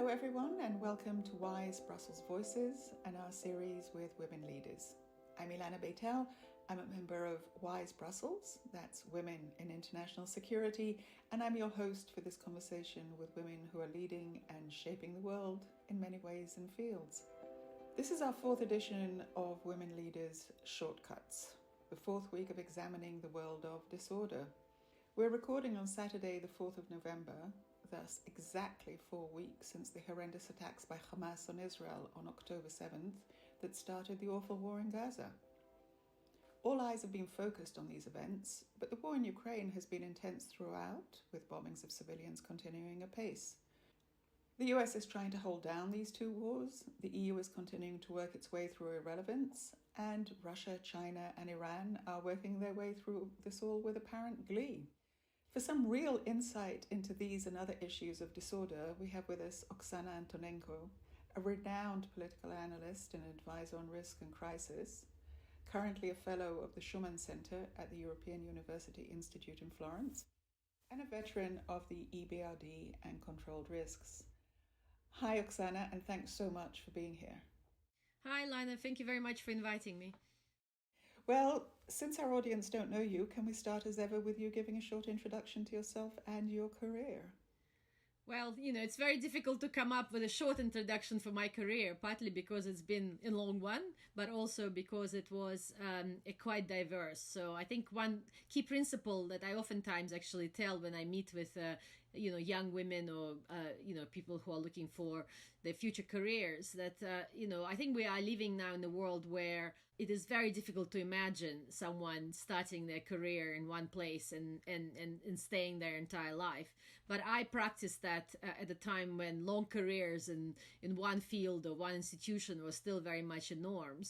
Hello everyone and welcome to Wise Brussels Voices and our series with women leaders. I'm Ilana Bet. I'm a member of Wise Brussels, that's Women in International Security, and I'm your host for this conversation with women who are leading and shaping the world in many ways and fields. This is our fourth edition of Women Leaders Shortcuts, the fourth week of examining the world of disorder. We're recording on Saturday the 4th of November, thus exactly 4 weeks since the horrendous attacks by Hamas on Israel on October 7th that started the awful war in Gaza. All eyes have been focused on these events, but the war in Ukraine has been intense throughout, with bombings of civilians continuing apace. The US is trying to hold down these two wars, the EU is continuing to work its way through irrelevance, and Russia, China and Iran are working their way through this all with apparent glee. For some real insight into these and other issues of disorder, we have with us Oksana Antonenko, a renowned political analyst and advisor on risk and crisis, currently a fellow of the Schuman Centre at the European University Institute in Florence, and a veteran of the EBRD and controlled risks. Hi Oksana, and thanks so much for being here. Hi Lina, thank you very much for inviting me. Well, since our audience don't know you, can we start as ever with you giving a short introduction to yourself and your career? Well, it's very difficult to come up with a short introduction for my career, partly because it's been a long one, but also because it was quite diverse. So I think one key principle that I oftentimes actually tell when I meet with young women or people who are looking for their future careers, that I think we are living now in a world where it is very difficult to imagine someone starting their career in one place and staying their entire life. But I practiced that at a time when long careers in one field or one institution was still very much a norm.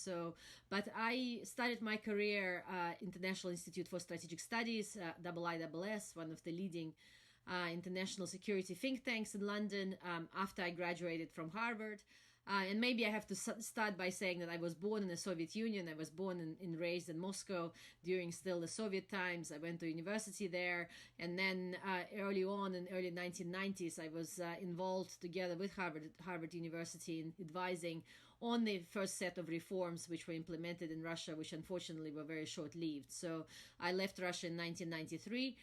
But I started my career International Institute for Strategic Studies, IISS, one of the leading international security think tanks in London, after I graduated from Harvard. And maybe I have to start by saying that I was born in the Soviet Union. I was born and raised in Moscow during still the Soviet times. I went to university there. And then early on in early 1990s, I was involved together with Harvard University in advising on the first set of reforms which were implemented in Russia, which unfortunately were very short-lived. So I left Russia in 1993.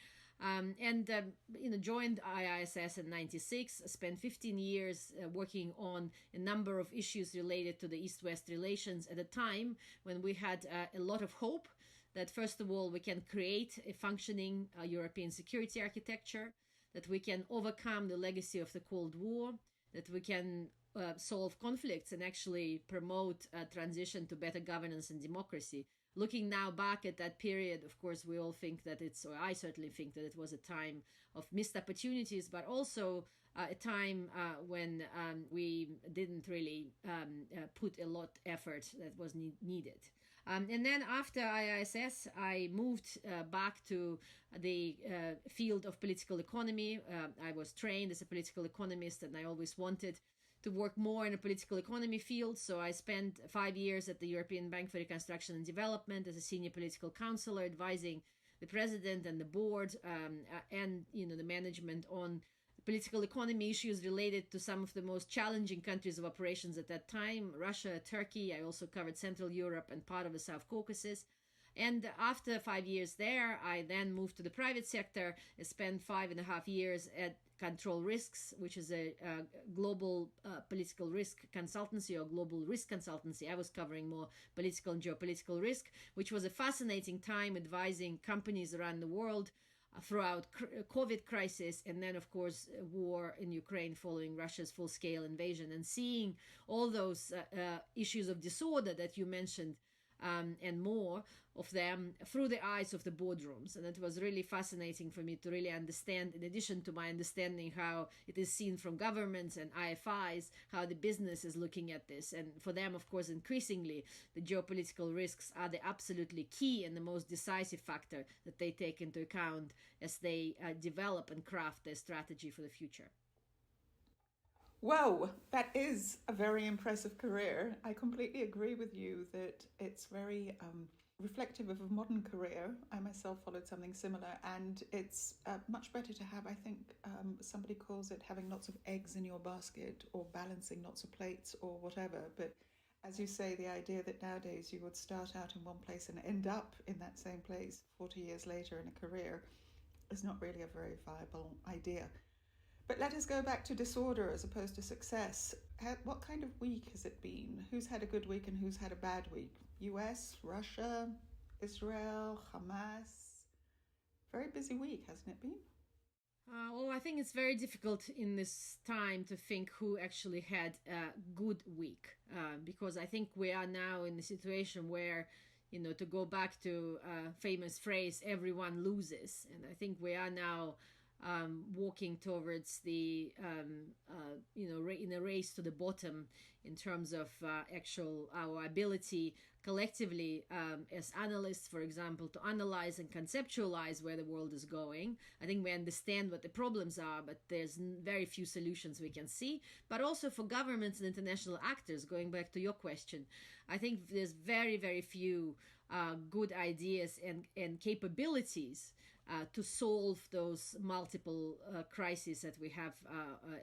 Joined IISS in 96, spent 15 years working on a number of issues related to the East-West relations at a time when we had a lot of hope that, first of all, we can create a functioning European security architecture, that we can overcome the legacy of the Cold War, that we can solve conflicts and actually promote a transition to better governance and democracy. Looking now back at that period, of course, we all think that or I certainly think that it was a time of missed opportunities, but also a time when we didn't really put a lot of effort that was needed. And then after IISS, I moved back to the field of political economy. I was trained as a political economist, and I always wanted to work more in a political economy field. So I spent 5 years at the European Bank for Reconstruction and Development as a senior political counselor, advising the president and the board and the management on political economy issues related to some of the most challenging countries of operations at that time, Russia, Turkey. I also covered Central Europe and part of the South Caucasus. And after 5 years there, I then moved to the private sector, spent 5.5 years at Control Risks, which is a global political risk consultancy or global risk consultancy. I was covering more political and geopolitical risk, which was a fascinating time advising companies around the world throughout COVID crisis, and then of course war in Ukraine following Russia's full-scale invasion, and seeing all those issues of disorder that you mentioned and more of them through the eyes of the boardrooms. And it was really fascinating for me to really understand, in addition to my understanding how it is seen from governments and IFIs, how the business is looking at this. And for them, of course, increasingly, the geopolitical risks are the absolutely key and the most decisive factor that they take into account as they develop and craft their strategy for the future. Whoa, that is a very impressive career. I completely agree with you that it's very reflective of a modern career. I myself followed something similar, and it's much better to have, I think, somebody calls it having lots of eggs in your basket or balancing lots of plates or whatever. But as you say, the idea that nowadays you would start out in one place and end up in that same place 40 years later in a career is not really a very viable idea. But let us go back to disorder as opposed to success. What kind of week has it been? Who's had a good week and who's had a bad week? US, Russia, Israel, Hamas? Very busy week, hasn't it been? Well, I think it's very difficult in this time to think who actually had a good week, because I think we are now in a situation where, to go back to a famous phrase, everyone loses. And I think we are now walking towards the, in a race to the bottom in terms of our ability collectively as analysts, for example, to analyze and conceptualize where the world is going. I think we understand what the problems are, but there's very few solutions we can see. But also for governments and international actors, going back to your question, I think there's very, very few good ideas and capabilities to solve those multiple crises that we have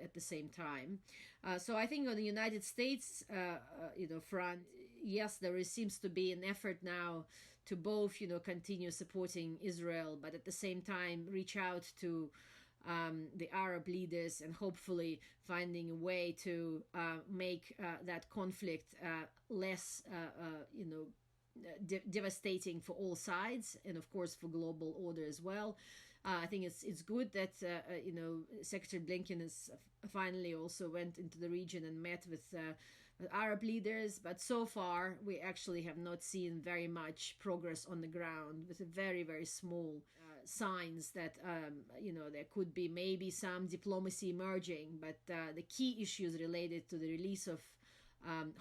at the same time. So I think on the United States, front, yes, there seems to be an effort now to both, continue supporting Israel, but at the same time reach out to the Arab leaders and hopefully finding a way to make that conflict less, devastating for all sides, and of course for global order as well. I think it's good that Secretary Blinken has finally also went into the region and met with Arab leaders, but so far we actually have not seen very much progress on the ground, with a very, very small signs that there could be maybe some diplomacy emerging, but the key issues related to the release of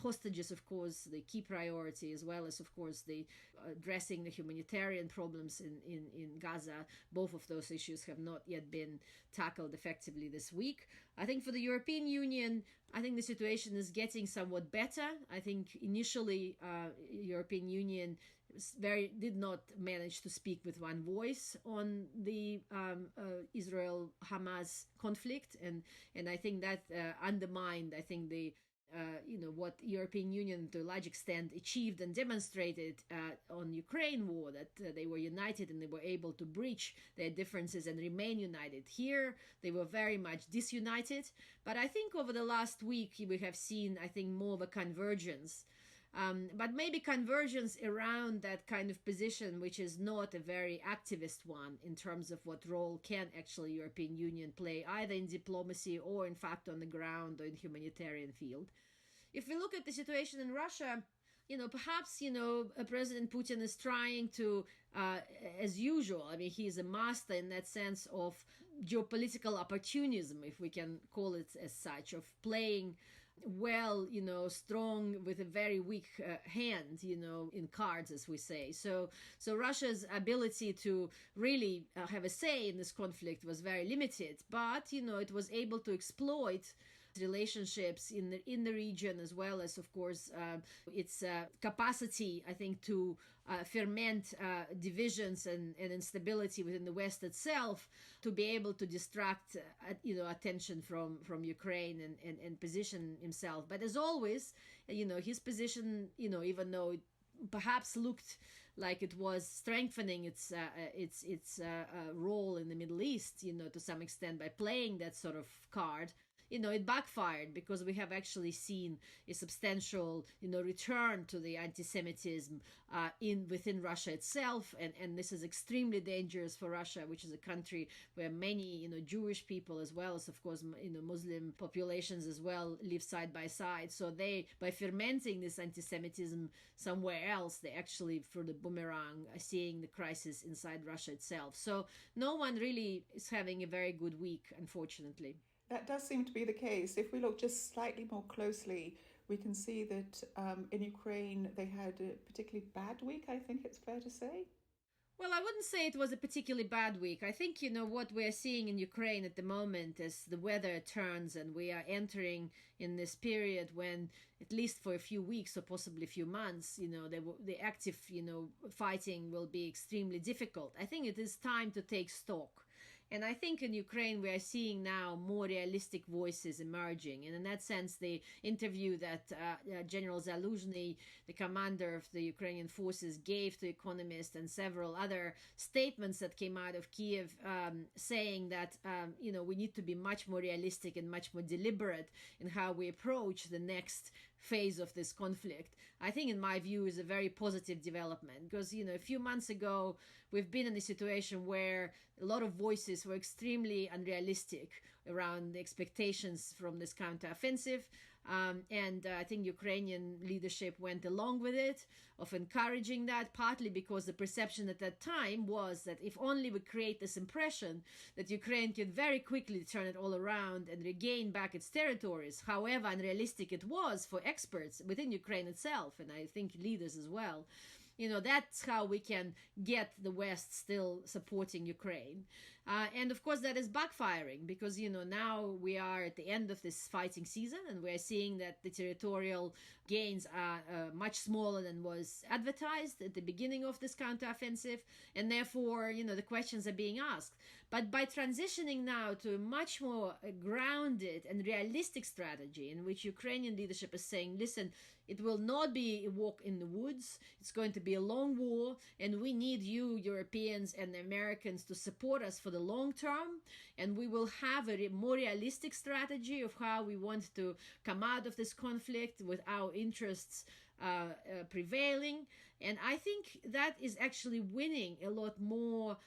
hostages, of course, the key priority, as well as, of course, the addressing the humanitarian problems in Gaza. Both of those issues have not yet been tackled effectively this week. I think for the European Union, I think the situation is getting somewhat better. I think initially European Union did not manage to speak with one voice on the Israel-Hamas conflict, and I think that undermined, I think, the what European Union to a large extent achieved and demonstrated on Ukraine war, that they were united and they were able to breach their differences and remain united. Here they were very much disunited, but I think over the last week we have seen, I think, more of a convergence, but maybe convergence around that kind of position, which is not a very activist one in terms of what role can actually European Union play, either in diplomacy or in fact on the ground or in humanitarian field. If we look at the situation in Russia, perhaps, President Putin is trying to, as usual, I mean, he's a master in that sense of geopolitical opportunism, if we can call it as such, of playing well, strong with a very weak hand, in cards, as we say. So Russia's ability to really have a say in this conflict was very limited, but, it was able to exploit relationships in the region, as well as, of course, its capacity, I think, to ferment divisions and instability within the West itself, to be able to distract attention from Ukraine and position himself. But as always, his position, even though it perhaps looked like it was strengthening its role in the Middle East, to some extent, by playing that sort of card, it backfired, because we have actually seen a substantial, return to the anti-Semitism within Russia itself, and this is extremely dangerous for Russia, which is a country where many, Jewish people, as well as, of course, Muslim populations as well, live side by side. So they, by fermenting this anti-Semitism somewhere else, they actually, through the boomerang, are seeing the crisis inside Russia itself. So no one really is having a very good week, unfortunately. That does seem to be the case. If we look just slightly more closely, we can see that in Ukraine they had a particularly bad week, I think it's fair to say. Well, I wouldn't say it was a particularly bad week. I think, what we're seeing in Ukraine at the moment is the weather turns and we are entering in this period when, at least for a few weeks or possibly a few months, the active, fighting will be extremely difficult. I think it is time to take stock. And I think in Ukraine, we are seeing now more realistic voices emerging. And in that sense, the interview that General Zaluzhny, the commander of the Ukrainian forces, gave to Economist, and several other statements that came out of Kiev, saying that, we need to be much more realistic and much more deliberate in how we approach the next phase of this conflict, I think, in my view, is a very positive development. Because, a few months ago, we've been in a situation where a lot of voices were extremely unrealistic around the expectations from this counteroffensive. And I think Ukrainian leadership went along with it, of encouraging that, partly because the perception at that time was that if only we create this impression that Ukraine can very quickly turn it all around and regain back its territories, however unrealistic it was for experts within Ukraine itself, and I think leaders as well, that's how we can get the West still supporting Ukraine. And of course, that is backfiring because, now we are at the end of this fighting season and we're seeing that the territorial gains are much smaller than was advertised at the beginning of this counteroffensive. And therefore, the questions are being asked. But by transitioning now to a much more grounded and realistic strategy in which Ukrainian leadership is saying, listen, it will not be a walk in the woods. It's going to be a long war, and we need you, Europeans and Americans, to support us for the long term. And we will have a more realistic strategy of how we want to come out of this conflict with our interests prevailing. And I think that is actually winning a lot more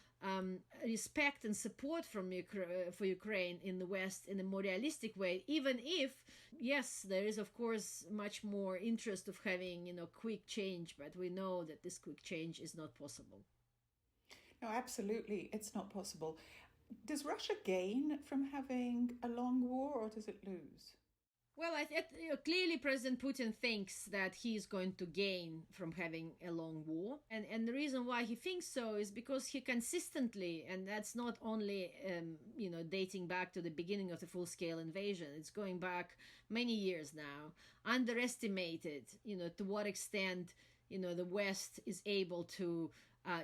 respect and support for Ukraine in the West in a more realistic way, even if, yes, there is, of course, much more interest of having, quick change, but we know that this quick change is not possible. No, absolutely, it's not possible. Does Russia gain from having a long war, or does it lose? Well, clearly President Putin thinks that he is going to gain from having a long war. And the reason why he thinks so is because he consistently, and that's not only, dating back to the beginning of the full-scale invasion, it's going back many years now, underestimated, to what extent, the West is able to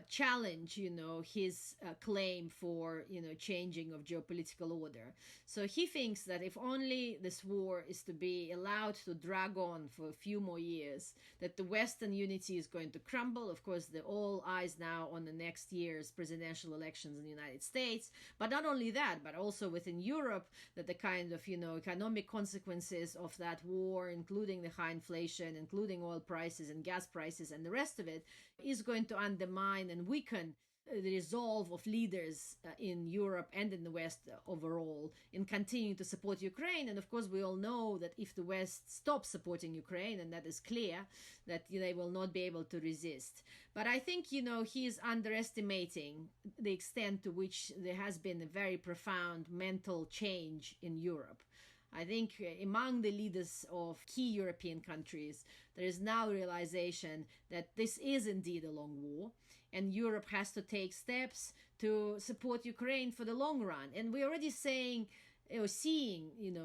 challenge, his claim for, changing of geopolitical order. So he thinks that if only this war is to be allowed to drag on for a few more years, that the Western unity is going to crumble. Of course, all eyes now on the next year's presidential elections in the United States. But not only that, but also within Europe, that the kind of, economic consequences of that war, including the high inflation, including oil prices and gas prices and the rest of it, is going to undermine and weaken the resolve of leaders in Europe and in the West overall in continuing to support Ukraine. And of course, we all know that if the West stops supporting Ukraine, and that is clear, that they will not be able to resist. But I think, he is underestimating the extent to which there has been a very profound mental change in Europe. I think among the leaders of key European countries, there is now realization that this is indeed a long war, and Europe has to take steps to support Ukraine for the long run. And we're already seeing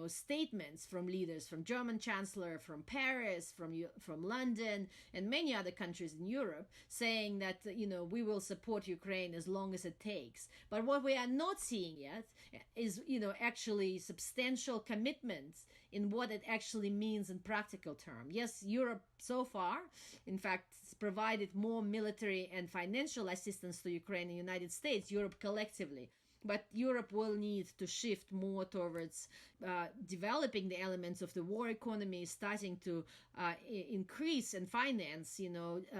statements from leaders, from German Chancellor, from Paris, from London, and many other countries in Europe, saying that, we will support Ukraine as long as it takes. But what we are not seeing yet is, actually substantial commitments in what it actually means in practical terms. Yes, Europe so far, in fact, provided more military and financial assistance to Ukraine and the United States, Europe collectively. But Europe will need to shift more towards developing the elements of the war economy, starting to increase and finance,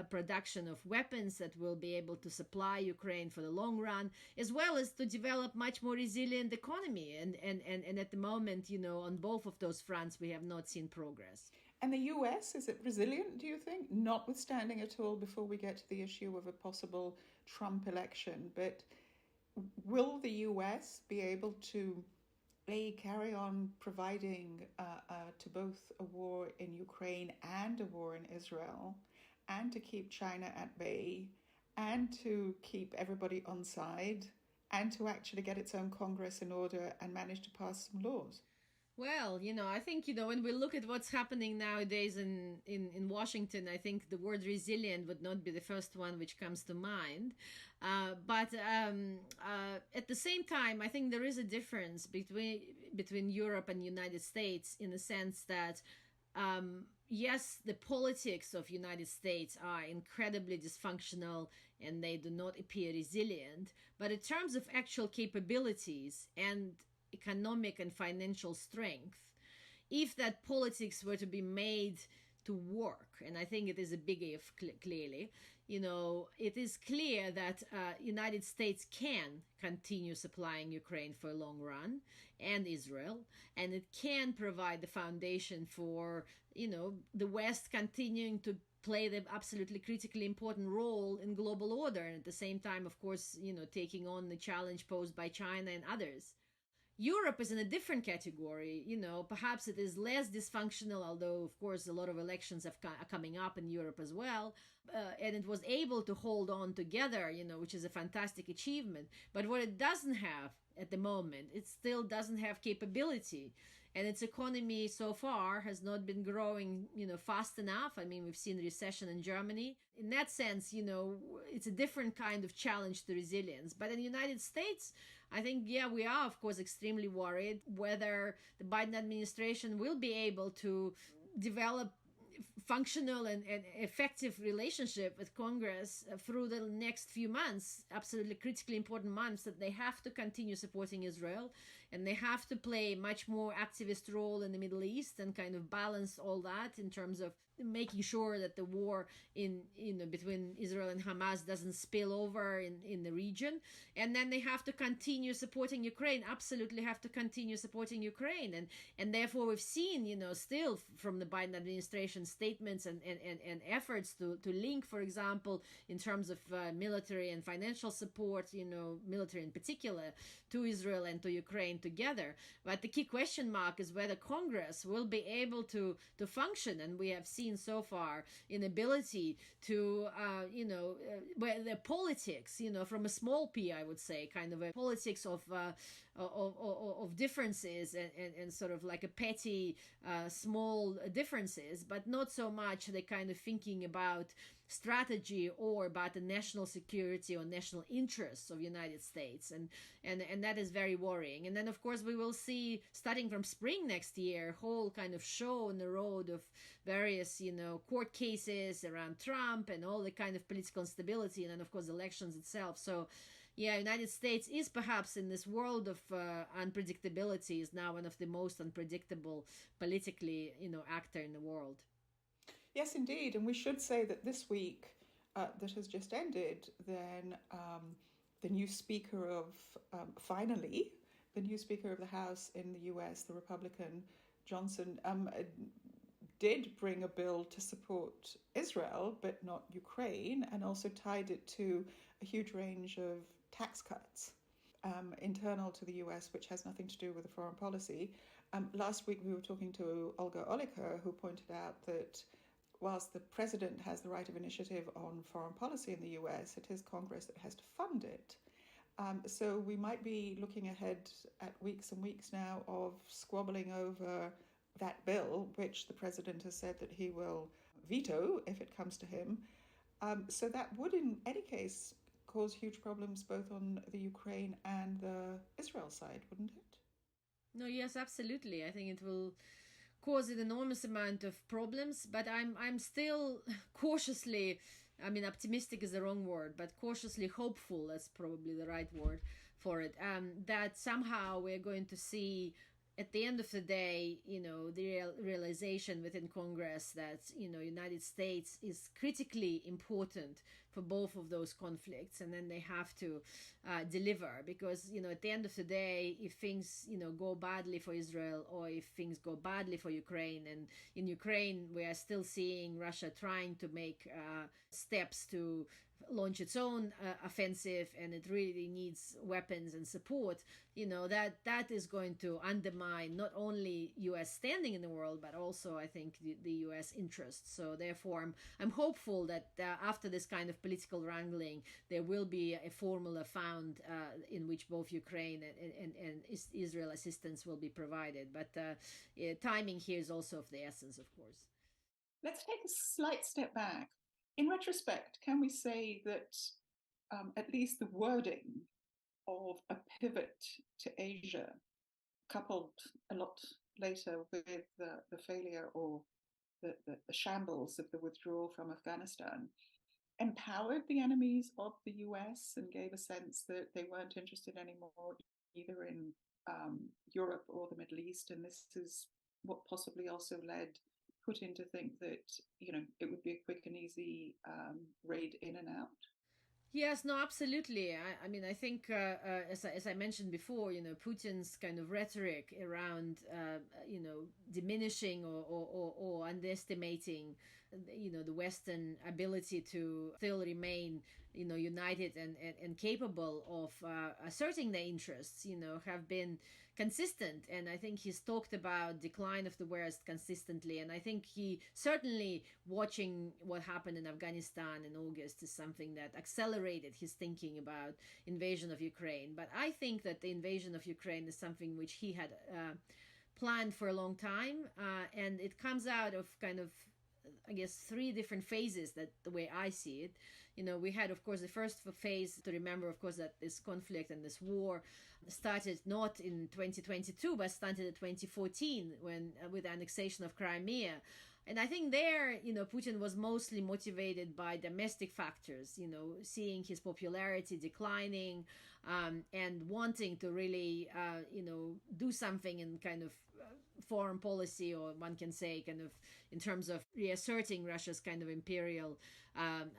production of weapons that will be able to supply Ukraine for the long run, as well as to develop much more resilient economy. And at the moment, on both of those fronts, we have not seen progress. And the US, is it resilient, do you think? Notwithstanding at all, before we get to the issue of a possible Trump election, but will the US be able to carry on providing to both a war in Ukraine and a war in Israel, and to keep China at bay, and to keep everybody on side and to actually get its own Congress in order and manage to pass some laws. Well, I think, when we look at what's happening nowadays in Washington, I think the word resilient would not be the first one which comes to mind. But at the same time, I think there is a difference between Europe and United States in the sense that, yes, the politics of United States are incredibly dysfunctional and they do not appear resilient. But in terms of actual capabilities and economic and financial strength, if that politics were to be made to work, and I think it is a big if, clearly, it is clear that United States can continue supplying Ukraine for a long run, and Israel, and it can provide the foundation for, the West continuing to play the absolutely critically important role in global order, and at the same time, of course, taking on the challenge posed by China and others. Europe is in a different category. Perhaps it is less dysfunctional, although, of course, a lot of elections are coming up in Europe as well. And it was able to hold on together, which is a fantastic achievement. But what it doesn't have at the moment, it still doesn't have capability. And its economy so far has not been growing, fast enough. I mean, we've seen recession in Germany. In that sense, it's a different kind of challenge to resilience. But in the United States, I think, we are, of course, extremely worried whether the Biden administration will be able to develop functional and effective relationship with Congress through the next few months, absolutely critically important months, that they have to continue supporting Israel and they have to play a much more activist role in the Middle East and kind of balance all that in terms of making sure that the war between Israel and Hamas doesn't spill over in the region. And then they have to continue supporting Ukraine, absolutely have to continue supporting Ukraine. And therefore we've seen, still from the Biden administration statements and efforts to link, for example, in terms of military and financial support, military in particular, to Israel and to Ukraine together. But the key question mark is whether Congress will be able to function. And we have seen so far inability to, where the politics, from a small p, I would say, kind of a politics of differences and sort of like a petty, small differences, but not so much the kind of thinking about strategy or about the national security or national interests of the United States. And that is very worrying. And then, of course, we will see, starting from spring next year, whole kind of show on the road of various, court cases around Trump and all the kind of political instability, and then, of course, elections itself. So, United States is perhaps in this world of unpredictability is now one of the most unpredictable politically, actor in the world. Yes, indeed. And we should say that this week that has just ended, then the new Speaker of, finally, the new Speaker of the House in the US, the Republican Johnson, did bring a bill to support Israel, but not Ukraine, and also tied it to a huge range of tax cuts internal to the US, which has nothing to do with the foreign policy. Last week we were talking to Olga Oliker, who pointed out that whilst the president has the right of initiative on foreign policy in the US, it is Congress that has to fund it. So we might be looking ahead at weeks and weeks now of squabbling over that bill, which the president has said that he will veto if it comes to him. So that would, in any case, cause huge problems both on the Ukraine and the Israel side, wouldn't it? No, yes, absolutely. I think it will cause an enormous amount of problems, but I'm still cautiously, optimistic is the wrong word, but cautiously hopeful, that's probably the right word for it, that somehow we're going to see at the end of the day, the realization within Congress that, United States is critically important for both of those conflicts, and then they have to deliver, because, at the end of the day, if things, go badly for Israel or if things go badly for Ukraine, and in Ukraine we are still seeing Russia trying to make steps to launch its own offensive, and it really needs weapons and support, that is going to undermine not only U.S. standing in the world, but also, I think, the U.S. interests. So therefore, I'm hopeful that after this kind of political wrangling, there will be a formula found in which both Ukraine and Israel assistance will be provided. But timing here is also of the essence, of course. Let's take a slight step back. In retrospect, can we say that at least the wording of a pivot to Asia, coupled a lot later with the failure or the shambles of the withdrawal from Afghanistan, empowered the enemies of the US and gave a sense that they weren't interested anymore either in Europe or the Middle East, and this is what possibly also led Putin to think that it would be a quick and easy raid in and out? Yes, no, absolutely. I mean, I think, as I mentioned before, Putin's kind of rhetoric around, diminishing or underestimating, the Western ability to still remain, united and capable of asserting their interests, have been consistent. And I think he's talked about decline of the West consistently. And I think he certainly, watching what happened in Afghanistan in August, is something that accelerated his thinking about invasion of Ukraine. But I think that the invasion of Ukraine is something which he had planned for a long time. And it comes out of kind of, I guess, three different phases, that the way I see it. We had, of course, the first phase to remember, of course, that this conflict and this war started not in 2022, but started in 2014 when with the annexation of Crimea. And I think there, Putin was mostly motivated by domestic factors, seeing his popularity declining and wanting to really, do something in kind of foreign policy, or one can say kind of in terms of reasserting Russia's kind of imperial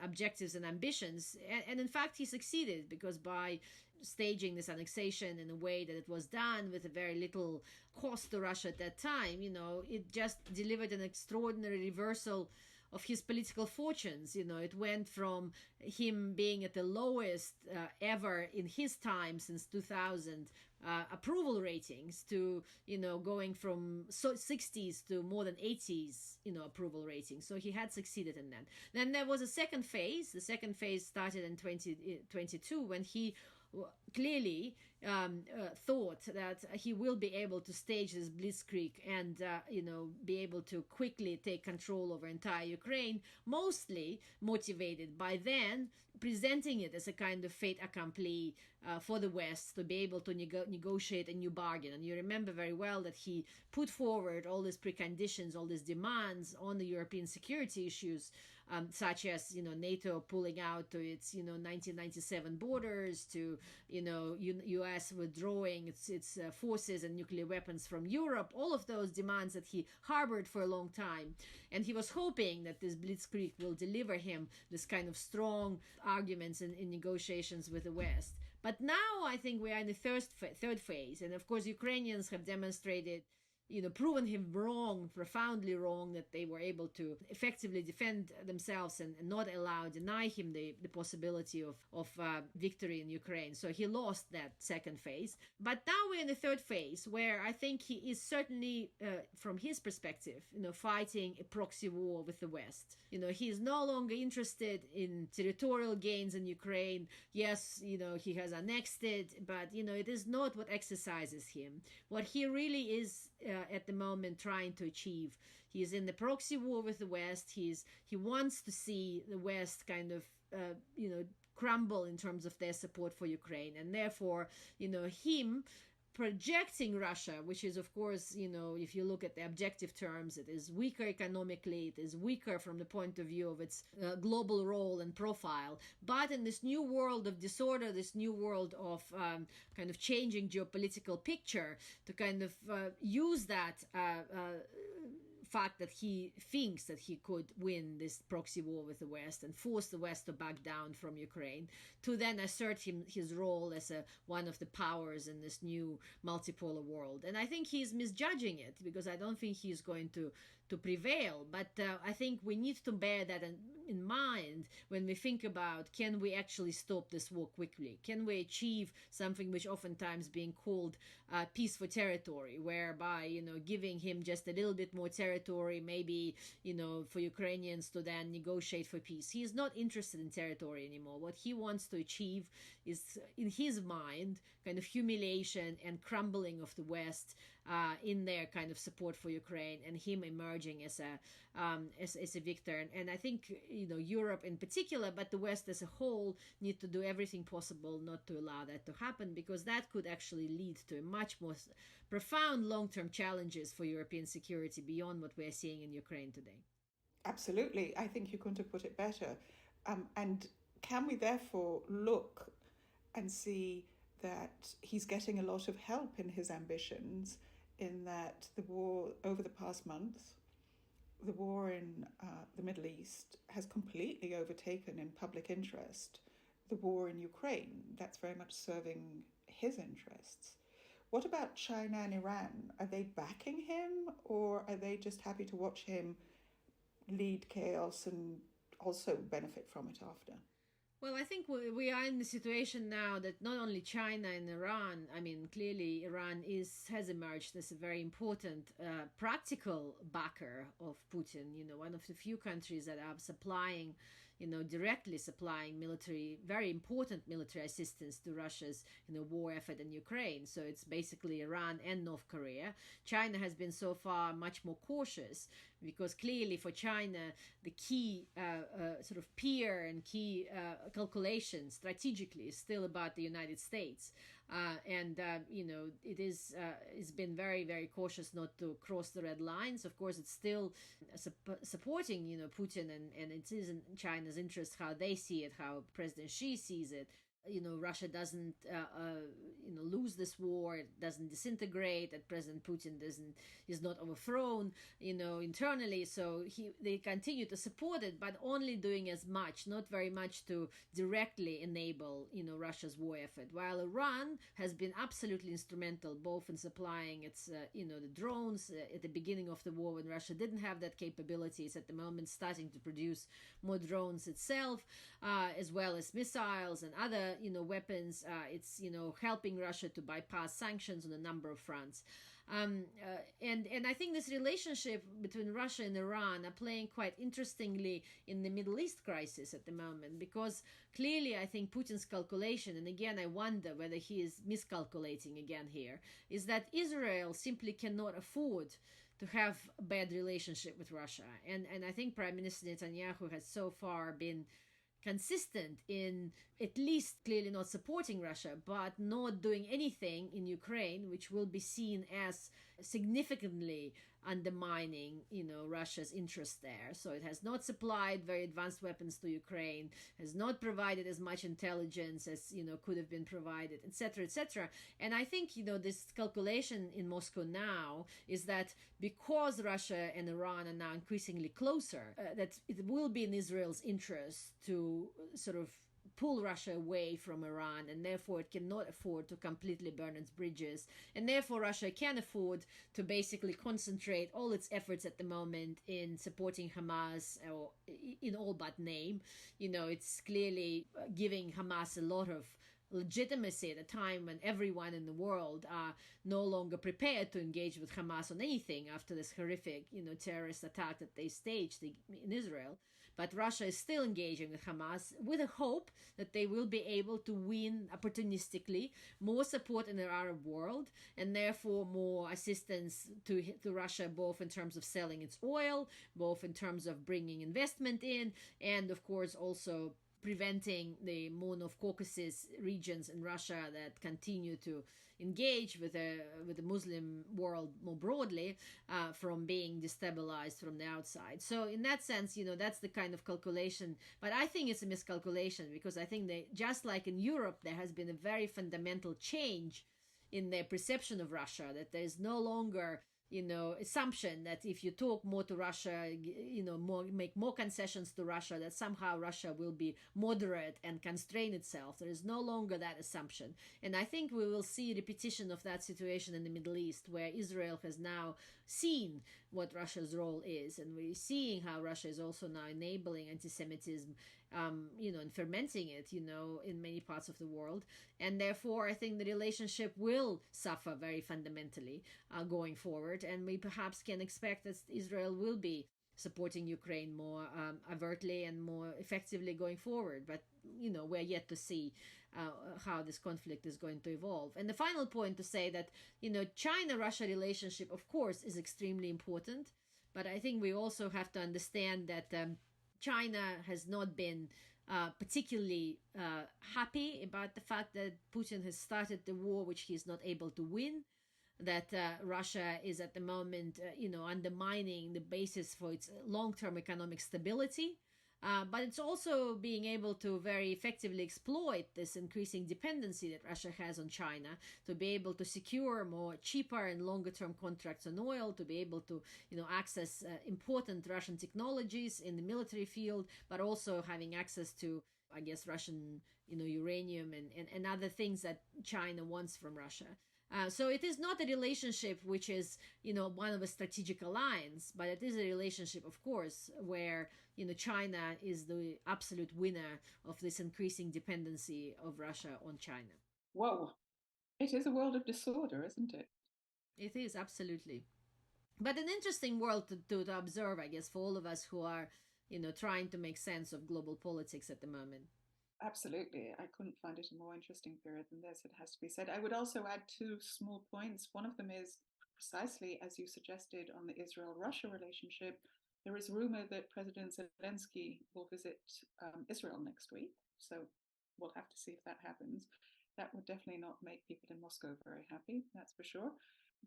objectives and ambitions. And in fact, he succeeded, because by staging this annexation in a way that it was done with a very little cost to Russia at that time, it just delivered an extraordinary reversal of his political fortunes. It went from him being at the lowest ever in his time since 2000 approval ratings to, going from 60s to more than 80s, approval ratings. So he had succeeded in that. Then there was a second phase. The second phase started in 2022 when he clearly thought that he will be able to stage this blitzkrieg and be able to quickly take control over entire Ukraine, mostly motivated by then presenting it as a kind of fait accompli for the West to be able to negotiate a new bargain. And you remember very well that he put forward all these preconditions, all these demands on the European security issues, such as NATO pulling out to its 1997 borders, to U.S. withdrawing its forces and nuclear weapons from Europe. All of those demands that he harbored for a long time, and he was hoping that this blitzkrieg will deliver him this kind of strong arguments in negotiations with the West. But now I think we are in the third phase, and of course Ukrainians have demonstrated, proven him wrong, profoundly wrong, that they were able to effectively defend themselves and not deny him the possibility of victory in Ukraine. So he lost that second phase. But now we're in the third phase, where I think he is certainly, from his perspective, fighting a proxy war with the West. He is no longer interested in territorial gains in Ukraine. Yes, he has annexed it, but, it is not what exercises him. What he really is at the moment trying to achieve. He is in the proxy war with the West. He wants to see the West kind of, crumble in terms of their support for Ukraine. And therefore, him projecting Russia, which is, of course, if you look at the objective terms, it is weaker economically, it is weaker from the point of view of its global role and profile. But in this new world of disorder, this new world of kind of changing geopolitical picture, to kind of use that fact that he thinks that he could win this proxy war with the West and force the West to back down from Ukraine, to then assert his role as one of the powers in this new multipolar world. And I think he's misjudging it, because I don't think he's going to prevail. But I think we need to bear that in mind when we think about, can we actually stop this war quickly? Can we achieve something which oftentimes being called peace for territory, whereby, giving him just a little bit more territory, maybe, for Ukrainians to then negotiate for peace. He is not interested in territory anymore. What he wants to achieve is, in his mind, kind of humiliation and crumbling of the West in their kind of support for Ukraine, and him emerging as a victor. And I think Europe in particular, but the West as a whole, need to do everything possible not to allow that to happen, because that could actually lead to a much more profound long-term challenges for European security beyond what we are seeing in Ukraine today. Absolutely, I think you couldn't have put it better. And can we therefore look and see that he's getting a lot of help in his ambitions, in that the war over the past month, the war in the Middle East has completely overtaken in public interest the war in Ukraine. That's very much serving his interests. What about China and Iran? Are they backing him, or are they just happy to watch him lead chaos and also benefit from it after? Well, I think we are in the situation now that not only China and Iran, I mean, clearly Iran has emerged as a very important practical backer of Putin, one of the few countries that are supplying, directly supplying very important military assistance to Russia's, war effort in Ukraine. So it's basically Iran and North Korea. China has been so far much more cautious, because clearly for China, the key sort of peer and key calculation strategically is still about the United States. It's been very, very cautious not to cross the red lines. Of course, it's still supporting, Putin, and it is in China's interest how they see it, how President Xi sees it. Russia doesn't, lose this war, it doesn't disintegrate, that President Putin is not overthrown, internally. So they continue to support it, but only doing as much, not very much to directly enable, Russia's war effort. While Iran has been absolutely instrumental, both in supplying its, the drones at the beginning of the war when Russia didn't have that capability. It's at the moment starting to produce more drones itself, as well as missiles and other weapons. It's helping Russia to bypass sanctions on a number of fronts, and I think this relationship between Russia and Iran are playing quite interestingly in the Middle East crisis at the moment, because clearly I think Putin's calculation, and again I wonder whether he is miscalculating again here, is that Israel simply cannot afford to have a bad relationship with Russia, and I think Prime Minister Netanyahu has so far been consistent in at least clearly not supporting Russia, but not doing anything in Ukraine which will be seen as significantly undermining, Russia's interest there. So it has not supplied very advanced weapons to Ukraine, has not provided as much intelligence as, could have been provided, etc., etc. And I think, this calculation in Moscow now is that because Russia and Iran are now increasingly closer, that it will be in Israel's interest to sort of pull Russia away from Iran, and therefore it cannot afford to completely burn its bridges, and therefore Russia can afford to basically concentrate all its efforts at the moment in supporting Hamas, or in all but name. It's clearly giving Hamas a lot of legitimacy at a time when everyone in the world are no longer prepared to engage with Hamas on anything after this horrific, terrorist attack that they staged in Israel. But Russia is still engaging with Hamas with a hope that they will be able to win opportunistically more support in the Arab world, and therefore more assistance to Russia, both in terms of selling its oil, both in terms of bringing investment in, and of course also preventing the North Caucasus regions in Russia that continue to engage with the Muslim world more broadly from being destabilized from the outside. So in that sense, that's the kind of calculation. But I think it's a miscalculation, because I think that just like in Europe, there has been a very fundamental change in their perception of Russia, that there is no longer assumption that if you talk more to Russia, make more concessions to Russia, that somehow Russia will be moderate and constrain itself. There is no longer that assumption. And I think we will see repetition of that situation in the Middle East, where Israel has now seen what Russia's role is. And we're seeing how Russia is also now enabling anti-Semitism, and fermenting it, in many parts of the world. And therefore, I think the relationship will suffer very fundamentally going forward. And we perhaps can expect that Israel will be supporting Ukraine more overtly and more effectively going forward. But, we're yet to see how this conflict is going to evolve. And the final point to say that, China-Russia relationship, of course, is extremely important. But I think we also have to understand that China has not been particularly happy about the fact that Putin has started the war, which he is not able to win, that Russia is at the moment, undermining the basis for its long-term economic stability. But it's also being able to very effectively exploit this increasing dependency that Russia has on China, to be able to secure more cheaper and longer term contracts on oil, to be able to, access important Russian technologies in the military field, but also having access to, I guess, Russian, uranium and other things that China wants from Russia. So it is not a relationship which is, one of a strategic alliance, but it is a relationship, of course, where, China is the absolute winner of this increasing dependency of Russia on China. Whoa. It is a world of disorder, isn't it? It is, absolutely. But an interesting world to observe, I guess, for all of us who are, trying to make sense of global politics at the moment. Absolutely. I couldn't find it a more interesting period than this, it has to be said. I would also add two small points. One of them is precisely as you suggested on the Israel-Russia relationship. There is rumor that President Zelensky will visit Israel next week. So we'll have to see if that happens. That would definitely not make people in Moscow very happy, that's for sure.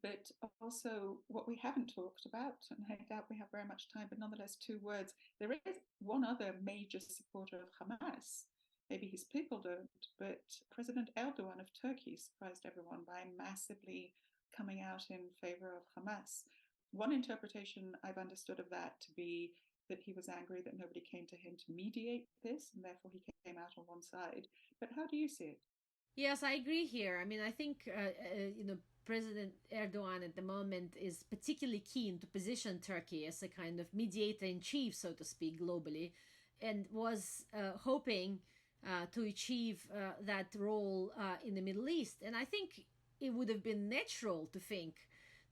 But also what we haven't talked about, and I doubt we have very much time, but nonetheless, two words. There is one other major supporter of Hamas. Maybe his people don't, but President Erdogan of Turkey surprised everyone by massively coming out in favor of Hamas. One interpretation I've understood of that to be that he was angry that nobody came to him to mediate this, and therefore he came out on one side. But how do you see it? Yes, I agree here. I mean, I think, President Erdogan at the moment is particularly keen to position Turkey as a kind of mediator in chief, so to speak, globally, and was hoping to achieve that role in the Middle East. And I think it would have been natural to think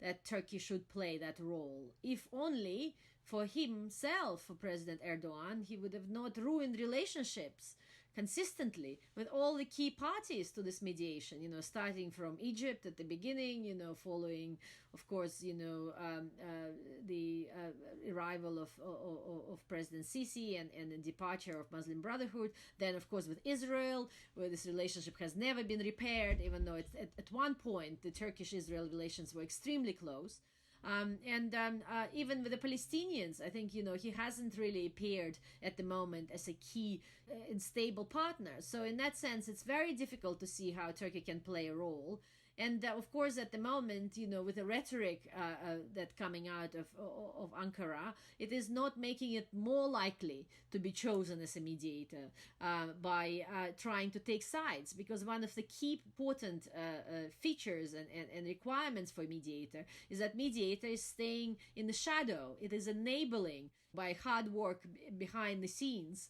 that Turkey should play that role, if only for himself, for President Erdogan, he would have not ruined relationships consistently with all the key parties to this mediation, starting from Egypt at the beginning, following, of course, the arrival of President Sisi and the departure of Muslim Brotherhood. Then, of course, with Israel, where this relationship has never been repaired, even though it's, at one point the Turkish-Israel relations were extremely close. Even with the Palestinians, I think, he hasn't really appeared at the moment as a key and stable partner. So in that sense, it's very difficult to see how Turkey can play a role. And of course, at the moment, with the rhetoric that coming out of Ankara, it is not making it more likely to be chosen as a mediator by trying to take sides. Because one of the key important features and requirements for mediator is that mediator is staying in the shadow. It is enabling by hard work behind the scenes,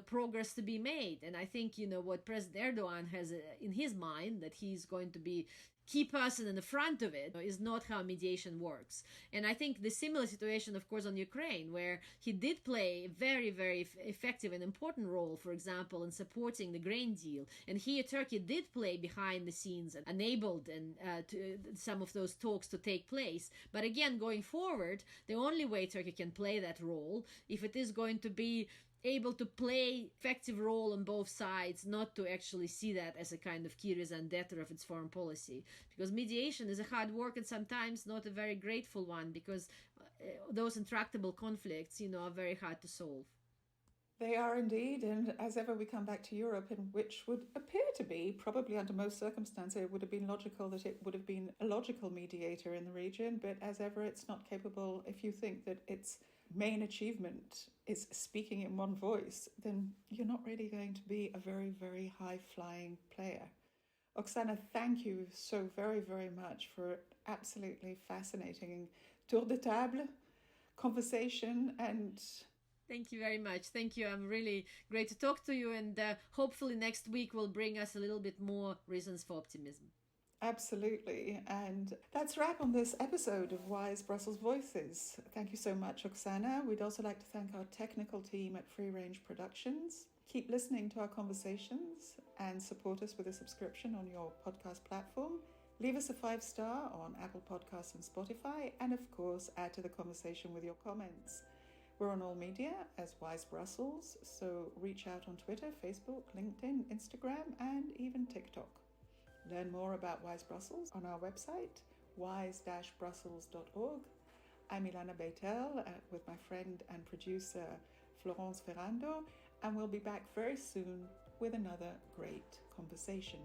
progress to be made. And I think, what President Erdogan has in his mind, that he's going to be key person in the front of it, is not how mediation works. And I think the similar situation, of course, on Ukraine, where he did play a very, very effective and important role, for example, in supporting the grain deal. And here Turkey did play behind the scenes and enabled some of those talks to take place. But again, going forward, the only way Turkey can play that role, if it is going to be able to play effective role on both sides, not to actually see that as a kind of key raison d'etre of its foreign policy. Because mediation is a hard work and sometimes not a very grateful one, because those intractable conflicts, are very hard to solve. They are indeed, and as ever we come back to Europe, in which would appear to be, probably under most circumstances, it would have been logical that it would have been a logical mediator in the region, but as ever it's not capable. If you think that its main achievement is speaking in one voice, then you're not really going to be a very, very high-flying player. Oksana, thank you so very, very much for absolutely fascinating tour de table conversation. And thank you very much. Thank you. I'm really great to talk to you, and hopefully next week will bring us a little bit more reasons for optimism. Absolutely. And that's a wrap on this episode of Wise Brussels Voices. Thank you so much, Oksana. We'd also like to thank our technical team at Free Range Productions. Keep listening to our conversations and support us with a subscription on your podcast platform. Leave us a 5-star on Apple Podcasts and Spotify. And of course, add to the conversation with your comments. We're on all media as Wise Brussels, so reach out on Twitter, Facebook, LinkedIn, Instagram, and even TikTok. Learn more about Wise Brussels on our website, wise-brussels.org. I'm Ilana Bet with my friend and producer Florence, and we'll be back very soon with another great conversation.